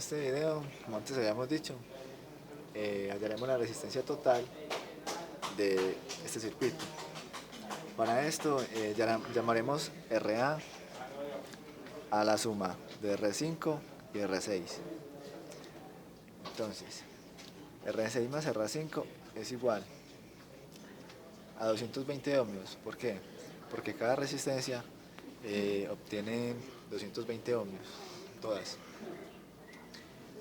este video, como antes habíamos dicho, hallaremos la resistencia total de este circuito. Para esto llamaremos RA a la suma de R5 y R6. Entonces, R6 más R5 es igual a 220 ohmios. ¿Por qué? Porque cada resistencia obtiene 220 ohmios, todas.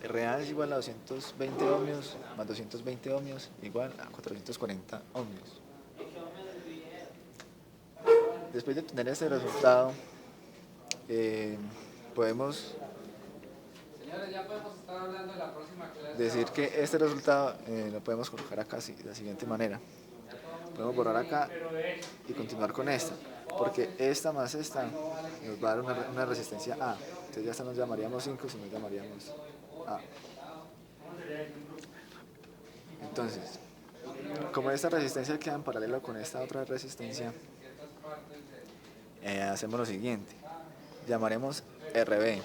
RA es igual a 220 ohmios más 220 ohmios igual a 440 ohmios. Después de obtener este resultado, podemos decir que este resultado lo podemos colocar acá de la siguiente manera. Podemos borrar acá y continuar con esta, porque esta más esta nos va a dar una resistencia A. Entonces ya esta nos llamaríamos 5, si nos llamaríamos A. Entonces, como esta resistencia queda en paralelo con esta otra resistencia, hacemos lo siguiente. Llamaremos RB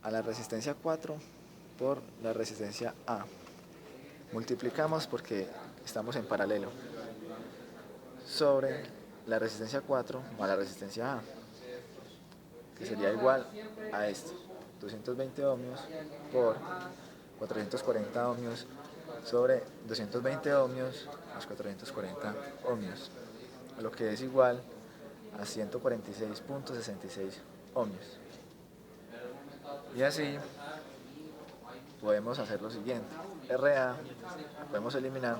a la resistencia 4 por la resistencia A. Multiplicamos porque estamos en paralelo sobre la resistencia 4 más la resistencia A, que sería igual a esto, 220 ohmios por 440 ohmios sobre 220 ohmios más 440 ohmios, lo que es igual a 146.66 ohmios. Y así podemos hacer lo siguiente. RA podemos eliminar,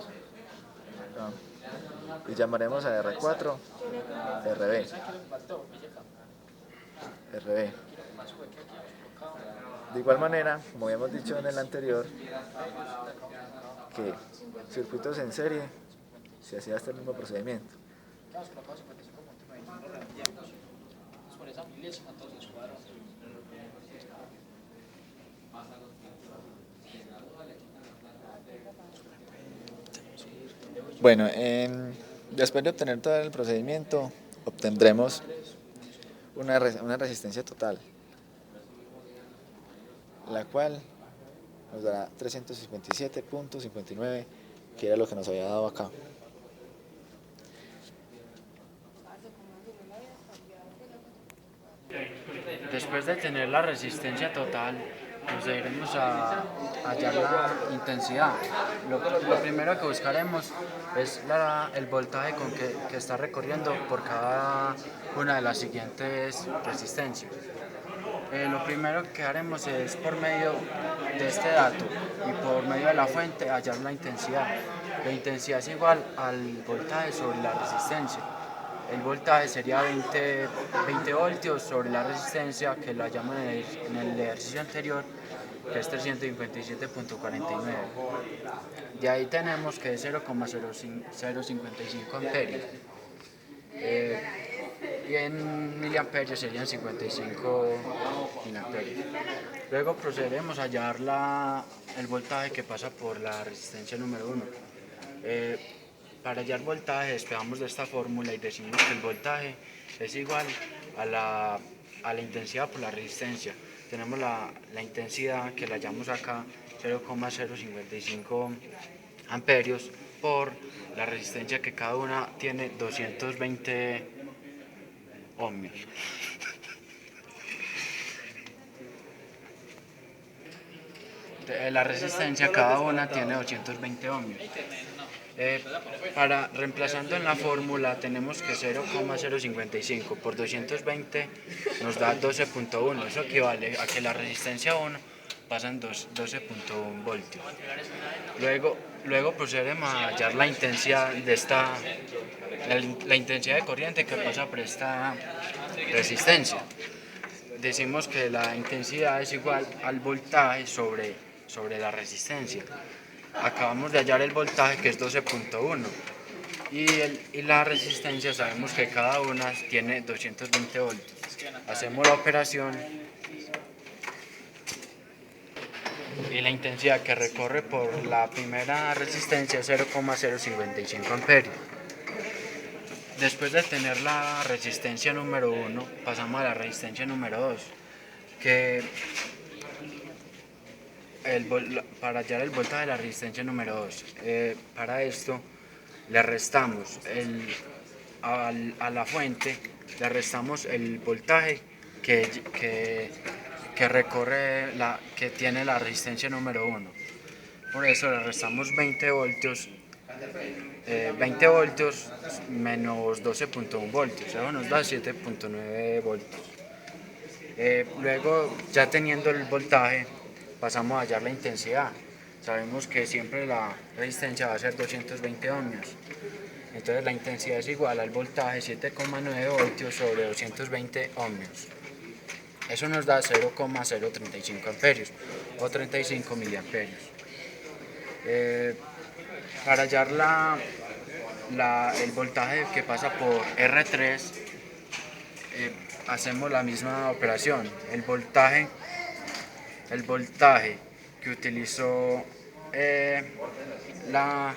y llamaremos a R4 RB. De igual manera, como habíamos dicho en el anterior, que circuitos en serie se hacía este mismo procedimiento. Bueno, después de obtener todo el procedimiento, obtendremos una resistencia total, la cual nos dará 357.59, que era lo que nos había dado acá. Después de tener la resistencia total, procederemos a hallar la intensidad. Lo primero que buscaremos es el voltaje con que está recorriendo por cada una de las siguientes resistencias. Lo primero que haremos es, por medio de este dato y por medio de la fuente, hallar la intensidad. La intensidad es igual al voltaje sobre la resistencia. El voltaje sería 20 voltios sobre la resistencia, que la llaman en el ejercicio anterior, que es 357.49. De ahí tenemos que es 0,055 amperios. Y en miliamperios serían 55 miliamperios. Luego procederemos a hallar el voltaje que pasa por la resistencia número 1. Para hallar voltaje despegamos de esta fórmula y decimos que el voltaje es igual a la intensidad por la resistencia. Tenemos la intensidad, que la hallamos acá, 0,055 amperios por la resistencia, que cada una tiene 220 ohmios. La resistencia cada una tiene 220 ohmios. Reemplazando en la fórmula, tenemos que 0,055 por 220 nos da 12.1. Eso equivale a que la resistencia 1 pasan 12.1 voltios. Luego procedemos a hallar la intensidad de la intensidad de corriente que pasa por esta resistencia. Decimos que la intensidad es igual al voltaje sobre la resistencia. Acabamos de hallar el voltaje, que es 12.1, y la resistencia sabemos que cada una tiene 220 voltios. Hacemos la operación y la intensidad que recorre por la primera resistencia es 0,055 amperios. Después de tener la resistencia número 1, pasamos a la resistencia número 2, que para hallar el voltaje de la resistencia número 2. Para esto le restamos a la fuente, le restamos el voltaje que recorre que tiene la resistencia número 1. Por eso le restamos 20 voltios. 20 voltios menos 12.1 voltios, eso nos da 7.9 voltios. Luego, ya teniendo el voltaje, pasamos a hallar la intensidad. Sabemos que siempre la resistencia va a ser 220 ohmios. Entonces la intensidad es igual al voltaje 7,9 voltios sobre 220 ohmios. Eso nos da 0,035 amperios o 35 miliamperios. Para hallar el voltaje que pasa por R3, hacemos la misma operación. El voltaje que utilizó la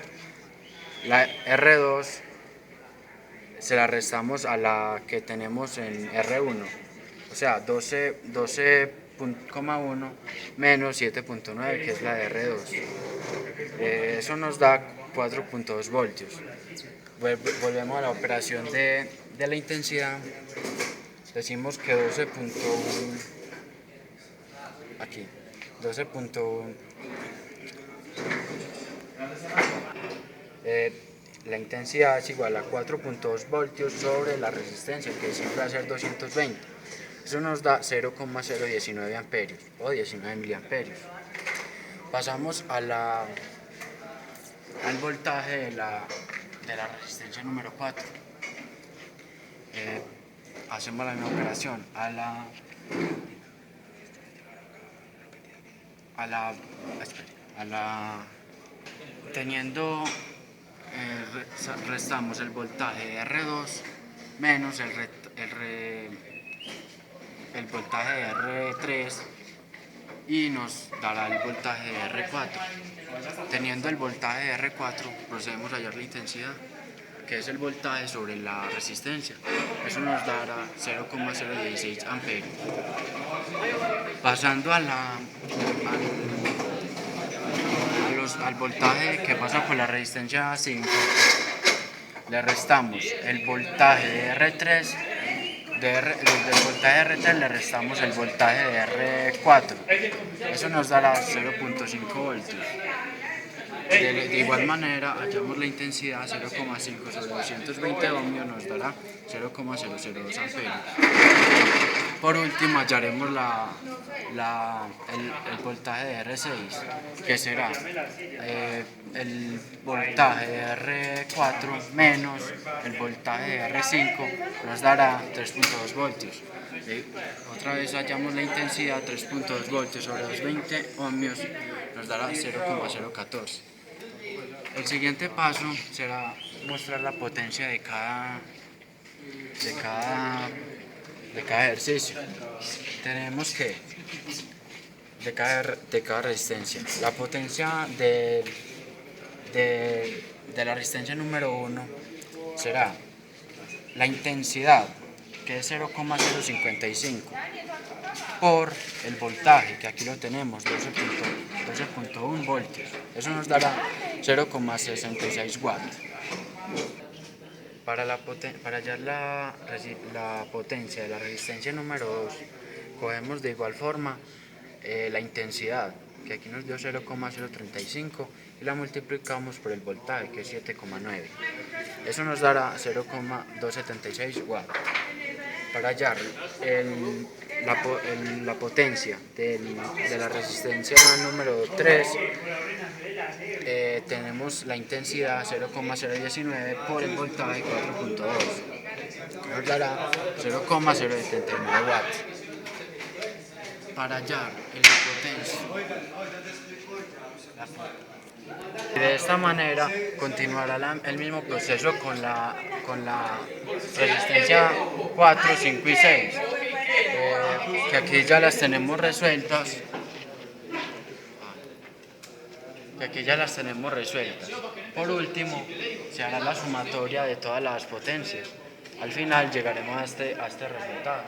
R2 se la restamos a la que tenemos en R1, o sea 12,1 menos 7.9, que es la de R2. Eso nos da 4.2 voltios. Volvemos a la operación de la intensidad. Decimos que 12.1 aquí, 12.1 la intensidad es igual a 4.2 voltios sobre la resistencia, que siempre va a ser 220. Eso nos da 0,019 amperios o 19 miliamperios. Pasamos al voltaje de la resistencia número 4. Hacemos la misma operación. Teniendo restamos el voltaje de R2 menos el voltaje de R3 y nos dará el voltaje de R4. Teniendo el voltaje de R4, procedemos a hallar la intensidad, que es el voltaje sobre la resistencia. Eso nos dará 0,016 amperios. Pasando al voltaje que pasa por la resistencia 5, le restamos el voltaje de R3, del voltaje de R3 le restamos el voltaje de R4. Eso nos dará 0.5 voltios. De igual manera, hallamos la intensidad 0,5 sobre 220 ohmios, nos dará 0,002 amperios. Por último, hallaremos el voltaje de R6, que será el voltaje de R4 menos el voltaje de R5, nos dará 3.2 voltios. Otra vez hallamos la intensidad 3.2 voltios sobre 220 ohmios, nos dará 0,014. El siguiente paso será mostrar la potencia de cada ejercicio. Tenemos que de cada resistencia, la potencia de la resistencia número 1 será la intensidad, que es 0,055, por el voltaje, que aquí lo tenemos, 12.1 voltios. Eso nos dará 0,66 watts. Para hallar la potencia de la resistencia número 2, cogemos de igual forma la intensidad, que aquí nos dio 0,035, y la multiplicamos por el voltaje, que es 7,9. Eso nos dará 0,276 watts. Para hallar la potencia de la resistencia número 3, tenemos la intensidad 0,019 por el voltaje 4.2, nos dará 0,079 watts. Para hallar la potencia, de esta manera continuará el mismo proceso con la resistencia 4, 5 y 6, que aquí ya las tenemos resueltas. Por último, se hará la sumatoria de todas las potencias. Al final llegaremos a este resultado.